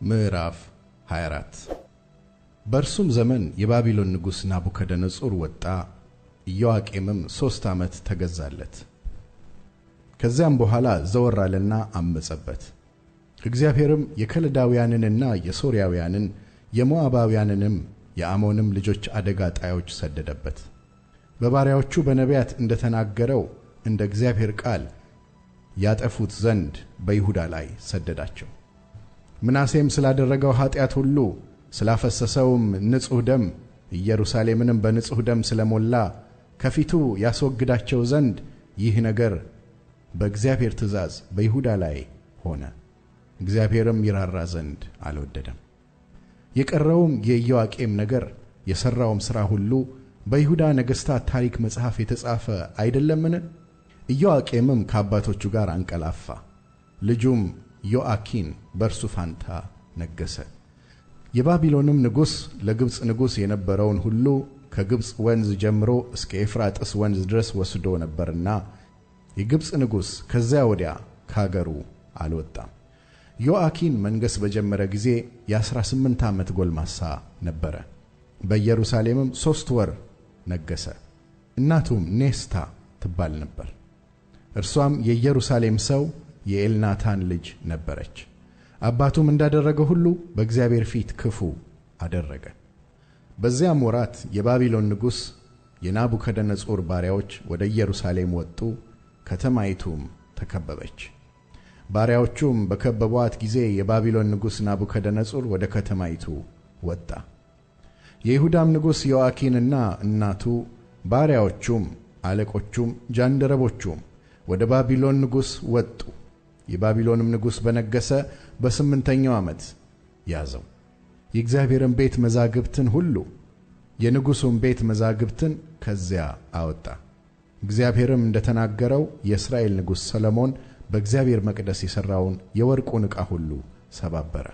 ምዕራፍ 24 በእርሱም ዘመን የባቢሎን ንጉሥ ናቡከደነፆር ወጣ። ኢዮአቄምም 3 ዓመት ተገዛለት። ከዚያም በኋላ ዘወር አለና አመፀበት። እግዚአብሔርም የከለዳውያንንና የሶርያውያንን የሞዓባውያንንም የአሞንም ልጆች አደጋ ጣዮች ሰደደበት። በባሪያዎቹ በነቢያት እንደተናገረው እንደ እግዚአብሔር ቃል ያጠፉት ዘንድ በይሁዳ ላይ ሰደዳቸው። ምናሴም ስላደረገው ኃጢአት ሁሉ ስላፈሰሰውም ንጹሕ ደም ኢየሩሳሌምንም በንጹሕ ደም ስለሞላ ከፊቱ ያስወግዳቸው ዘንድ ይህ ነገር በእግዚአብሔር ትእዛዝ በይሁዳ ላይ ሆነ። እግዚአብሔርም ይራራ ዘንድ አልወደደም። የቀረውም የኢዮአቄም ነገር የሠራውም ሥራ ሁሉ በይሁዳ ነገሥታት ታሪክ መጽሐፍ የተጻፈ አይደለምን? ኢዮአቄምም ከአባቶቹ ጋር አንቀላፋ። ልጁም ዮአኪን በእርሱ ፋንታ ነገሠ። የባቢሎንም ንጉሥ ለግብፅ ንጉሥ የነበረውን ሁሉ ከግብፅ ወንዝ ጀምሮ እስከ ኤፍራጥስ ወንዝ ድረስ ወስዶ ነበርና የግብፅ ንጉሥ ከዚያ ወዲያ ከአገሩ አልወጣም። ዮአኪን መንገሥ በጀመረ ጊዜ የ18 ዓመት ጎልማሳ ነበረ። በኢየሩሳሌምም 3 ወር ነገሠ። እናቱም ኔስታ ትባል ነበር። እርሷም የኢየሩሳሌም ሰው የኤልናታን ልጅ ነበረች። አባቱም እንዳደረገ ሁሉ በእግዚአብሔር ፊት ክፉ አደረገ። በዚያም ወራት የባቢሎን ንጉሥ የናቡከደነፆር ባሪያዎች ወደ ኢየሩሳሌም ወጡ፣ ከተማይቱም ተከበበች። ባሪያዎቹም በከበቧት ጊዜ የባቢሎን ንጉሥ ናቡከደነፆር ወደ ከተማይቱ ወጣ። የይሁዳም ንጉሥ ዮአኪንና እናቱ ባሪያዎቹም አለቆቹም ጃንደረቦቹም ወደ ባቢሎን ንጉሥ ወጡ። የባቢሎንም ንጉሥ በነገሠ በ8ኛው ዓመት ያዘው። የእግዚአብሔርን ቤት መዛግብትን ሁሉ የንጉሡም ቤት መዛግብትን ከዚያ አወጣ። እግዚአብሔርም እንደተናገረው የእስራኤል ንጉሥ ሰሎሞን በእግዚአብሔር መቅደስ የሠራውን የወርቁን ዕቃ ሁሉ ሰባበረ።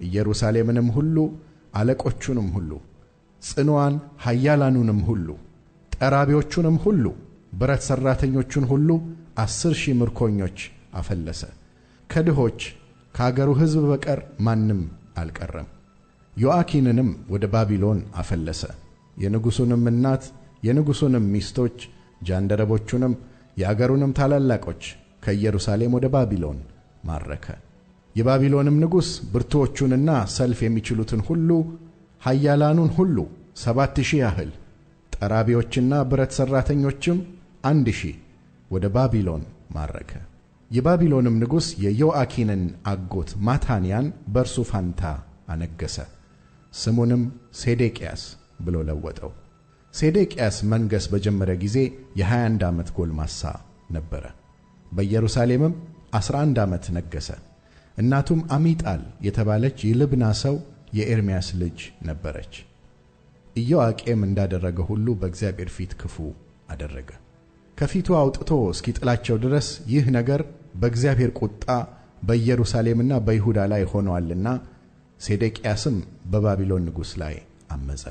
ኢየሩሳሌምንም ሁሉ አለቆቹንም ሁሉ ጽኑዓን ኃያላኑንም ሁሉ ጠራቢዎቹንም ሁሉ ብረት ሠራተኞቹን ሁሉ 10,000 ምርኮኞች አፈለሰ። ከድሆች ከአገሩ ሕዝብ በቀር ማንም አልቀረም። ዮአኪንንም ወደ ባቢሎን አፈለሰ። የንጉሡንም እናት የንጉሡንም ሚስቶች ጃንደረቦቹንም የአገሩንም ታላላቆች ከኢየሩሳሌም ወደ ባቢሎን ማረከ። የባቢሎንም ንጉሥ ብርቱዎቹንና ሰልፍ የሚችሉትን ሁሉ ኃያላኑን ሁሉ 7,000 ያህል ጠራቢዎችና ብረት ሠራተኞችም 1,000 ወደ ባቢሎን ማረከ። የባቢሎንም ንጉሥ የዮአኪንን አጎት ማታንያን በእርሱ ፋንታ አነገሠ። ስሙንም ሴዴቅያስ ብሎ ለወጠው። ሴዴቅያስ መንገሥ በጀመረ ጊዜ የ21 ዓመት ጎልማሳ ነበረ። በኢየሩሳሌምም 11 ዓመት ነገሠ። እናቱም አሚጣል የተባለች የልብና ሰው የኤርምያስ ልጅ ነበረች። ኢዮአቄም እንዳደረገ ሁሉ በእግዚአብሔር ፊት ክፉ አደረገ። ከፊቱ አውጥቶ እስኪጥላቸው ድረስ ይህ ነገር በእግዚአብሔር ቁጣ በኢየሩሳሌምና በይሁዳ ላይ ሆኖአልና ሴዴቅያስም በባቢሎን ንጉሥ ላይ አመፀ።